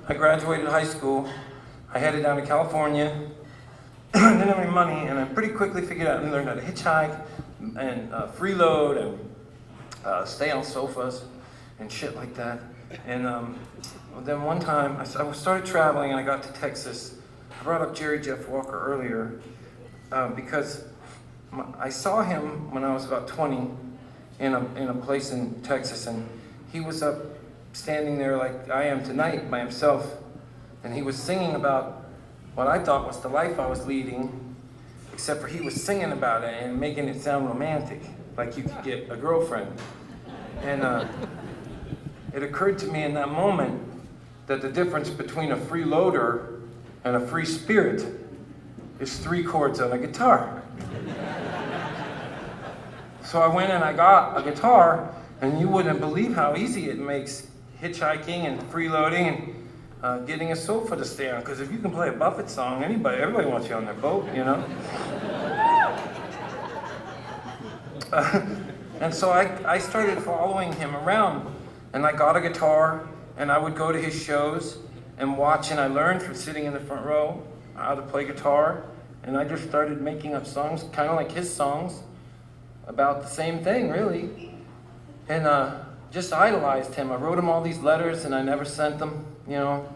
I graduated high school. I headed down to California. I didn't have any money, and I pretty quickly figured out and learned how to hitchhike and freeload and stay on sofas and shit like that. And then one time I started traveling and I got to Texas. I brought up Jerry Jeff Walker earlier because I saw him when I was about 20 in a place in Texas, and he was up standing there like I am tonight by himself, and he was singing about what I thought was the life I was leading, except for he was singing about it and making it sound romantic, like you could get a girlfriend. And it occurred to me in that moment that the difference between a freeloader and a free spirit is 3 chords on a guitar. So I went and I got a guitar, and you wouldn't believe how easy it makes hitchhiking and freeloading and getting a sofa to stay on. Because if you can play a Buffett song, everybody wants you on their boat, you know? And so I started following him around, and I got a guitar, and I would go to his shows and watch, and I learned from sitting in the front row how to play guitar, and I just started making up songs, kind of like his songs, about the same thing, really. And just idolized him. I wrote him all these letters, and I never sent them, you know.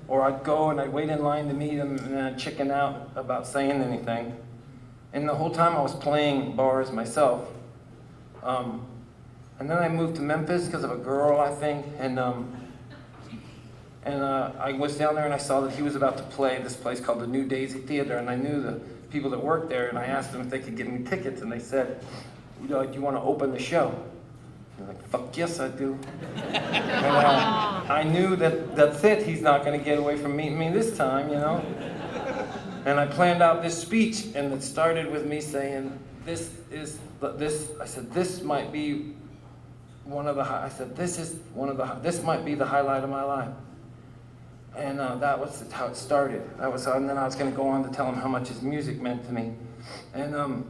Or I'd go and I'd wait in line to meet him, and then I'd chicken out about saying anything. And the whole time I was playing bars myself. And then I moved to Memphis because of a girl, I think, and I was down there and I saw that he was about to play this place called the New Daisy Theater, and I knew the people that worked there, and I asked them if they could give me tickets, and they said, you know, do you want to open the show? I'm like, fuck yes, I do. And I knew that's it, he's not going to get away from meeting me this time, you know? And I planned out this speech, and it started with me saying, this might be one of the, this might be the highlight of my life. And that was how it started. And then I was going to go on to tell him how much his music meant to me. And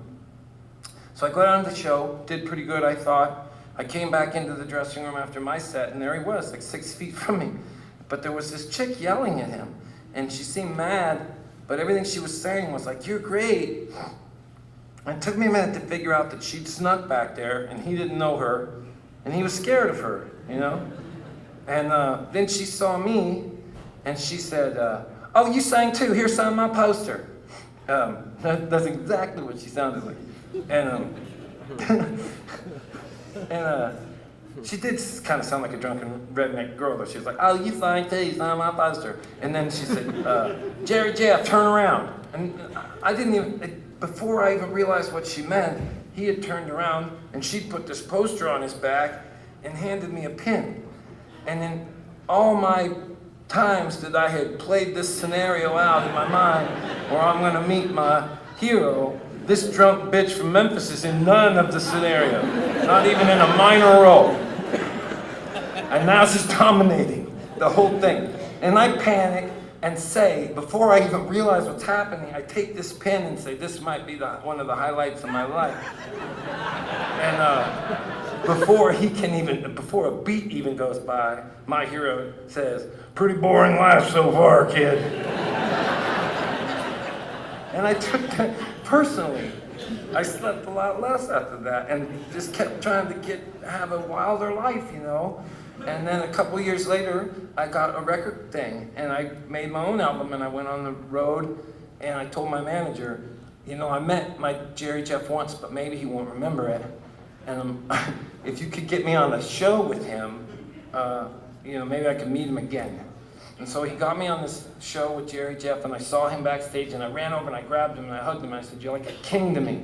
so I go down to the show, did pretty good, I thought. I came back into the dressing room after my set, and there he was, like 6 feet from me. But there was this chick yelling at him, and she seemed mad, but everything she was saying was like, you're great. And it took me a minute to figure out that she'd snuck back there, and he didn't know her, and he was scared of her, you know? And then she saw me, and she said, oh, you sang too, here, sign my poster. That's exactly what she sounded like. And she did kind of sound like a drunken redneck girl, though. She was like, oh, you sang too, sign my poster. And then she said, Jerry Jeff, turn around. And I didn't even, before I even realized what she meant, he had turned around, and she'd put this poster on his back and handed me a pin. And in all my times that I had played this scenario out in my mind, where I'm going to meet my hero, this drunk bitch from Memphis is in none of the scenario, not even in a minor role. And now she's dominating the whole thing. And I panic and say, before I even realize what's happening, I take this pen and say, this might be one of the highlights of my life. And before a beat even goes by, my hero says, pretty boring life so far, kid. And I took that personally. I slept a lot less after that and just kept trying to have a wilder life, you know? And then a couple years later, I got a record thing, and I made my own album, and I went on the road, and I told my manager, you know, I met my Jerry Jeff once, but maybe he won't remember it. And if you could get me on a show with him, you know, maybe I could meet him again. And so he got me on this show with Jerry Jeff, and I saw him backstage, and I ran over and I grabbed him and I hugged him, and I said, you're like a king to me.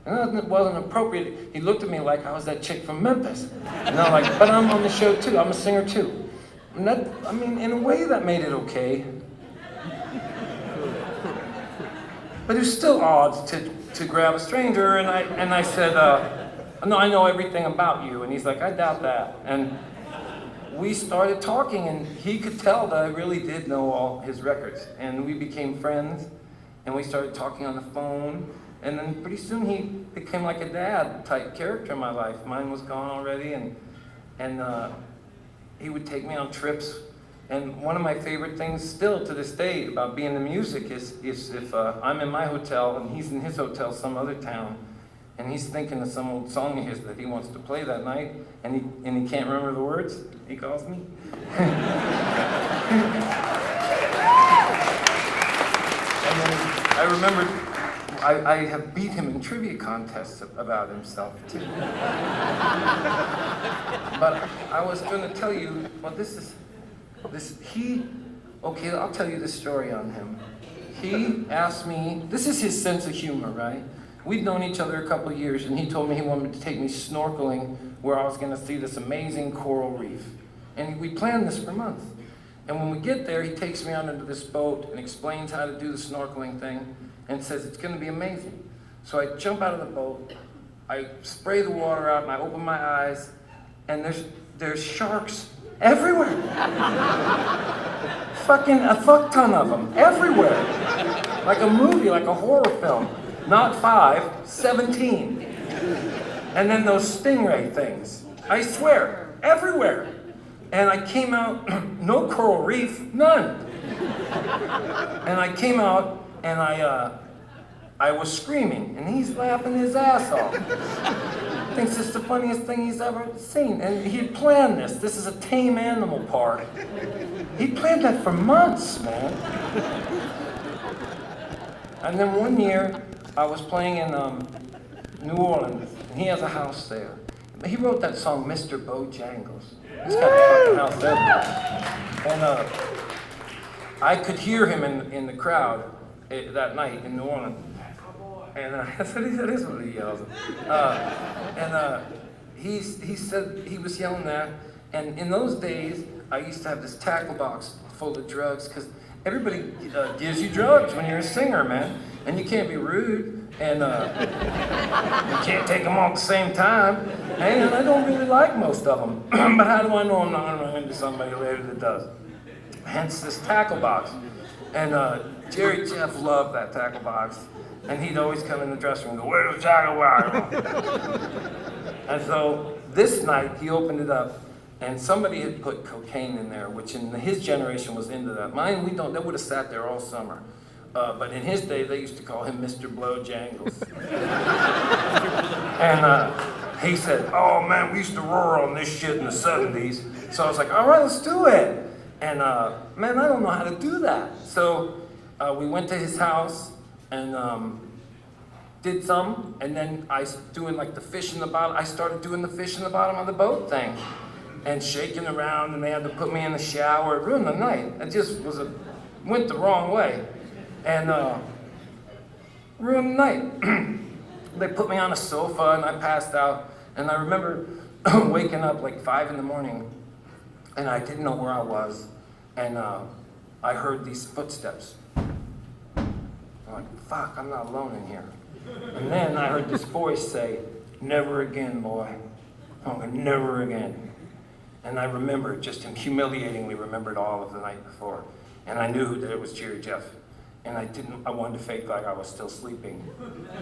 And it wasn't appropriate. He looked at me like I was that chick from Memphis. And I'm like, but I'm on the show too, I'm a singer too. And that, I mean, in a way that made it okay. But it was still odd to grab a stranger, and I said, no, I know everything about you. And he's like, I doubt that. And we started talking, and he could tell that I really did know all his records. And we became friends, and we started talking on the phone. And then pretty soon he became like a dad type character in my life. Mine was gone already, and he would take me on trips And one of my favorite things still to this day about being in music is if I'm in my hotel and he's in his hotel some other town, and he's thinking of some old song of his that he wants to play that night, and he can't remember the words, he calls me. And then I remember I have beat him in trivia contests about himself too. But I was going to tell you, well, okay, I'll tell you the story on him. He asked me, this is his sense of humor, right? We'd known each other a couple of years, and he told me he wanted to take me snorkeling where I was going to see this amazing coral reef. And we planned this for months. And when we get there, he takes me out into this boat and explains how to do the snorkeling thing and says it's going to be amazing. So I jump out of the boat, I spray the water out, and I open my eyes, and there's sharks everywhere. Fucking a fuck ton of them, everywhere. Like a movie, like a horror film. Not 5, 17. And then those stingray things. I swear, everywhere. And I came out, no coral reef, none. And I came out and I was screaming, and he's laughing his ass off. Thinks it's the funniest thing he's ever seen. And he had planned this. This is a tame animal park. He planned that for months, man. And then one year, I was playing in New Orleans, and he has a house there. He wrote that song, Mr. Bojangles. He's got a fucking house there. And I could hear him in the crowd that night in New Orleans. And that is what he yells. He said he was yelling that. And in those days, I used to have this tackle box full of drugs, because everybody gives you drugs when you're a singer, man. And you can't be rude, and you can't take them all at the same time. And I don't really like most of them. But how do I know I'm not going to run into somebody later that does? Hence this tackle box. And Jerry Jeff loved that tackle box. And he'd always come in the dressing room and go, "Where's the tackle box?" And so this night, he opened it up, and somebody had put cocaine in there, which in his generation was into that. Mine, they would have sat there all summer. But in his day, they used to call him Mr. Bojangles. And he said, "Oh man, we used to roar on this shit in the 70s. So I was like, "All right, let's do it." And man, I don't know how to do that. So we went to his house and did some, and then I was doing like the fish in the bottom. I started doing the fish in the bottom of the boat thing and shaking around, and they had to put me in the shower. It ruined the night. It just went the wrong way. And ruined the night. They put me on a sofa and I passed out. And I remember waking up like 5 in the morning, and I didn't know where I was. And I heard these footsteps. I'm like, fuck, I'm not alone in here. And then I heard this voice say, "Never again, boy. I'm like, never again." And I remembered, just humiliatingly remembered all of the night before. And I knew that it was Jerry Jeff. And I wanted to fake like I was still sleeping.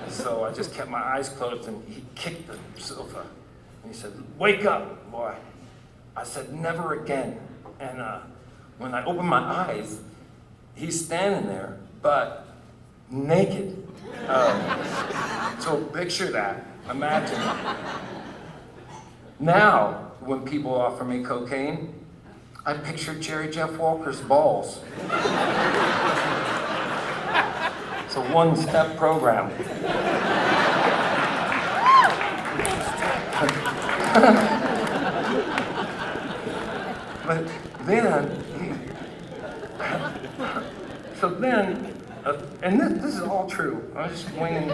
And so I just kept my eyes closed, and he kicked the sofa. And he said, "Wake up, boy." I said, "Never again." And when I opened my eyes, he's standing there, but naked. So picture that, imagine. Now, when people offer me cocaine, I picture Jerry Jeff Walker's balls. It's a one-step program. But then, and this is all true. I was just winging.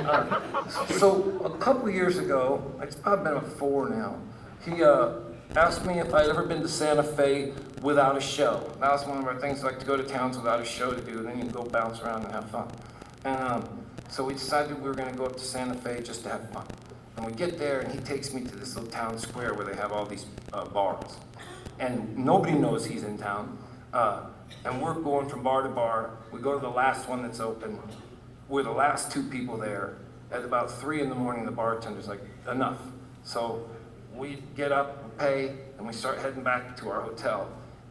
So a couple years ago, it's probably been about 4 now. He asked me if I'd ever been to Santa Fe without a show. That was one of our things, like to go to towns without a show to do, and then you can go bounce around and have fun. And so we decided we were going to go up to Santa Fe just to have fun. And we get there, and he takes me to this little town square where they have all these bars. And nobody knows he's in town. And we're going from bar to bar. We go to the last one that's open. We're the last 2 people there. At about 3 in the morning, the bartender's like, "Enough." So we get up, pay, and we start heading back to our hotel.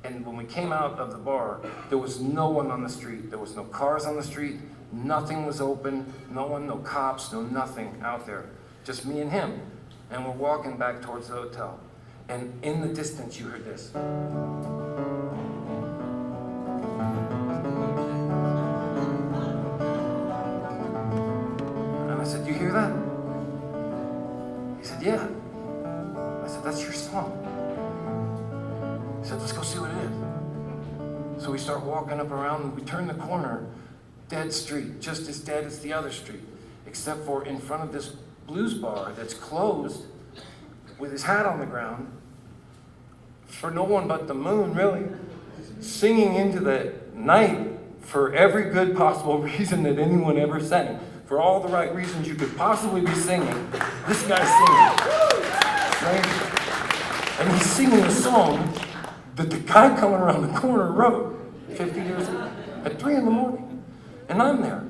And when we came out of the bar, there was no one on the street. There was no cars on the street. Nothing was open. No one, no cops, no nothing out there. Just me and him. And we're walking back towards the hotel. And in the distance, you heard this. And I said, "You hear that?" He said, "Yeah." I said, "That's your song." He said, "Let's go see what it is." So we start walking up around, and we turn the corner, dead street, just as dead as the other street, except for in front of this blues bar that's closed, with his hat on the ground, for no one but the moon, really, singing into the night for every good possible reason that anyone ever sang. For all the right reasons you could possibly be singing, this guy's singing. Right? And he's singing a song that the guy coming around the corner wrote 50 years ago at 3 in the morning. And I'm there.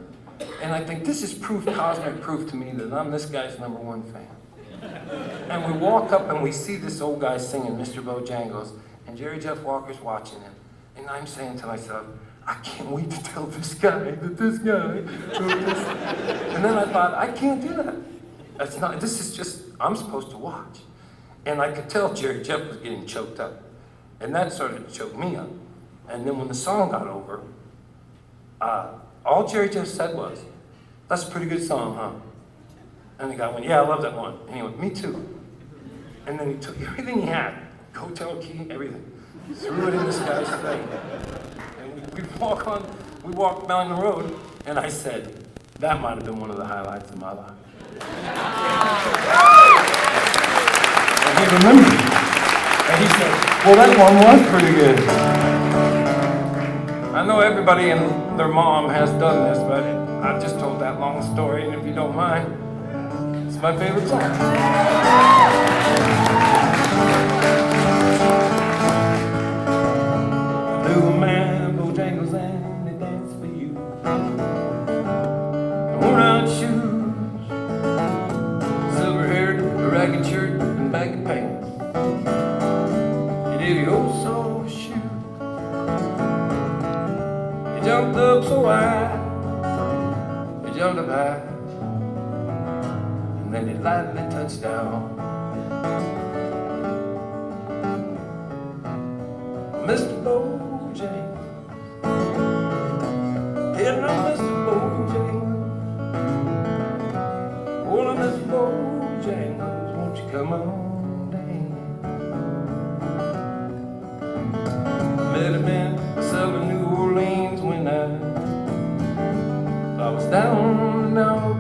And I think this is proof, cosmic proof to me that I'm this guy's #1 fan. And we walk up and we see this old guy singing Mr. Bojangles, and Jerry Jeff Walker's watching him. And I'm saying to myself, I can't wait to tell this guy that this guy wrote this. And then I thought, I can't do that. That's not, this is just, I'm supposed to watch. And I could tell Jerry Jeff was getting choked up. And that started to choke me up. And then when the song got over, all Jerry Jeff said was, "That's a pretty good song, huh?" And the guy went, "Yeah, I love that one." And he went, "Me too." And then he took everything he had, hotel key, everything, threw it in this guy's face. And we walked down the road, and I said, that might have been one of the highlights of my life. And he remembered. And he said, "Well, that one was pretty good." I know everybody and their mom has done this, but I've just told that long story, and if you don't mind, it's my favorite song. Blue man, Bojangles, and they dance for you. Worn-out shoes, silver-haired, a ragged shirt, and baggy pants. You did your oh-so shoot. You jumped up so high, you jumped up high, and then you lightly touched down. Mr. Bojangles, hello, Mr. Bojangles, oh, Mr. Bojangles, won't you come on down? Met a man myself in New Orleans when I was down and out.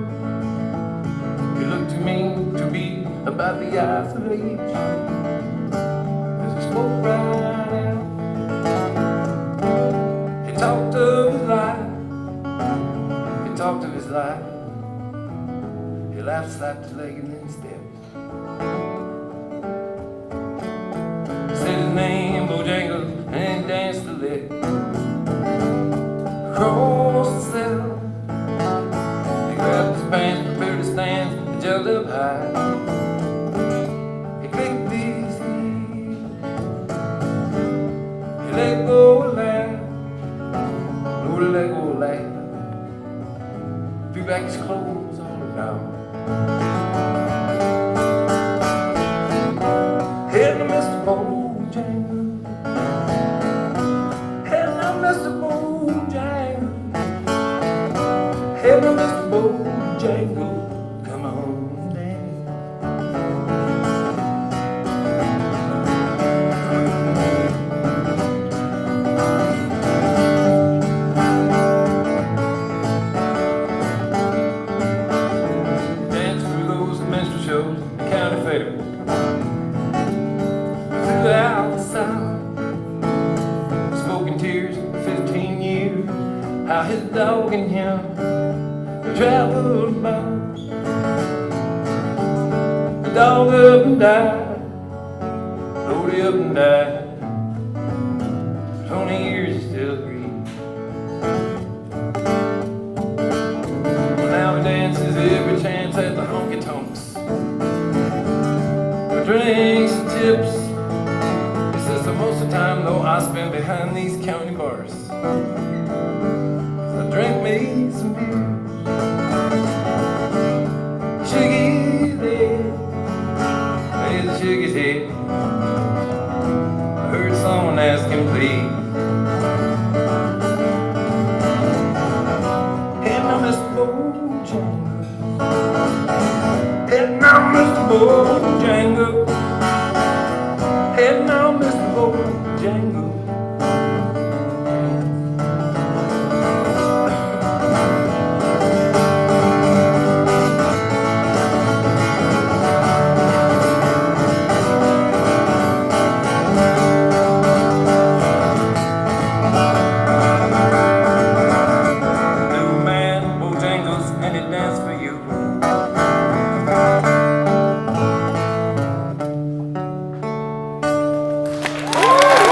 He looked to me to be about the eyes of age, as he spoke right out. He talked of his life, he talked of his life. He laughed, slapped his leg, and then stepped. He said his name, Bojangles, and he danced a lick across the cell. He grabbed his pants, prepared to stand, and jumped up high. He clicked his heels, he let go a laugh, Lord, let go a laugh. Threw back his clothes all around. Hello, Mr. Bojangles, hello, Mr. Bojangles, hello, Mr. Bojangles, come on down. Dance through those minstrel shows, the county fair, throughout the South. Spoke in tears for 15 years, how his dog and him traveled about. The dog up and died, rode he up and died. For 20 years he still grieves. Well, now he dances every chance at the honky tonks, for drinks and tips. He says that most of the time though I spend behind these county bars. 'Cause I drank me some beer. Sugar's head, hey, the sugar's head. I heard someone ask him, please. Hey, now, Mr. Bojangles. Hey, now, Mr. Bojangles.